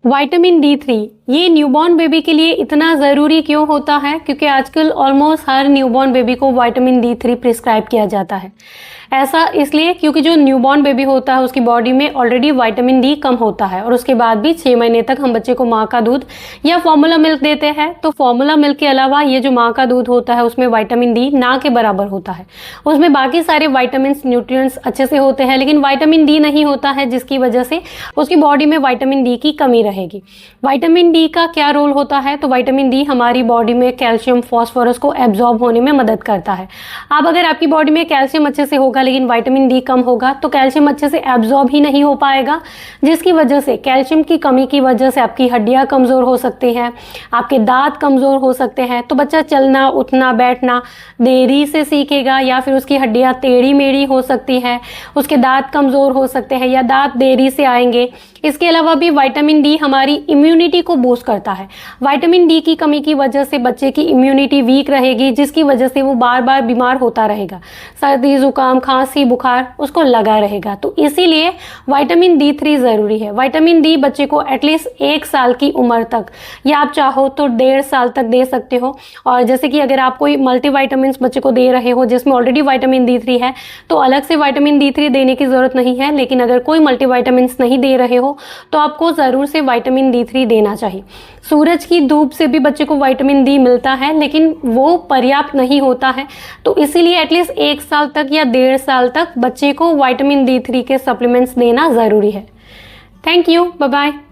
Vitamin D3 ये newborn baby के लिए इतना ज़रूरी क्यों होता है? क्योंकि आजकल ऑलमोस्ट हर न्यूबॉर्न बेबी को विटामिन D3 प्रिस्क्राइब किया जाता है। ऐसा इसलिए क्योंकि जो न्यूबॉर्न बेबी होता है उसकी बॉडी में ऑलरेडी विटामिन D कम होता है और उसके बाद भी 6 महीने तक हम बच्चे को माँ का दूध या फॉर्मूला मिल्क देते हैं। तो फॉर्मूला मिल्क के अलावा ये जो माँ का दूध होता है उसमें विटामिन D ना के बराबर होता है। उसमें बाकी सारे विटामिन न्यूट्रिएंट्स अच्छे से होते हैं लेकिन विटामिन D नहीं होता है, जिसकी वजह से उसकी बॉडी में विटामिन D की कमी रहेगी। विटामिन D का क्या रोल होता है? तो विटामिन D हमारी बॉडी में कैल्शियम फॉस्फोरस को एब्जॉर्ब होने में मदद करता है। अब अगर आपकी बॉडी में कैल्शियम अच्छे से होगा लेकिन विटामिन D कम होगा तो कैल्शियम अच्छे से एब्जॉर्ब ही नहीं हो पाएगा, जिसकी वजह से कैल्शियम की कमी की वजह से आपकी हड्डियां कमज़ोर हो सकती हैं, आपके दांत कमज़ोर हो सकते हैं। तो बच्चा चलना उठना बैठना देरी से सीखेगा या फिर उसकी हड्डियां टेढ़ी मेढ़ी हो सकती है, उसके दांत कमज़ोर हो सकते हैं या दांत देरी से आएंगे। इसके अलावा भी विटामिन D हमारी इम्यूनिटी को बूस्ट करता है। विटामिन D की कमी की वजह से बच्चे की इम्यूनिटी वीक रहेगी, जिसकी वजह से वो बार बार बीमार होता रहेगा, सर्दी जुकाम खांसी बुखार उसको लगा रहेगा। तो इसीलिए विटामिन D3 ज़रूरी है। विटामिन D बच्चे को एटलीस्ट 1 साल की उम्र तक या आप चाहो तो 1.5 साल तक दे सकते हो। और जैसे कि अगर आप कोई मल्टीविटामिन बच्चे को दे रहे हो जिसमें ऑलरेडी विटामिन D3 है तो अलग से विटामिन D3 देने की ज़रूरत नहीं है। लेकिन अगर कोई मल्टीविटामिन नहीं दे रहे हो तो आपको ज़रूर से विटामिन D3 देना चाहिए। सूरज की धूप से भी बच्चे को विटामिन D मिलता है लेकिन वो पर्याप्त नहीं होता है। तो इसीलिए एटलीस्ट 1 साल तक या 1.5 साल तक बच्चे को विटामिन D3 के सप्लीमेंट्स देना ज़रूरी है। Thank you, bye bye.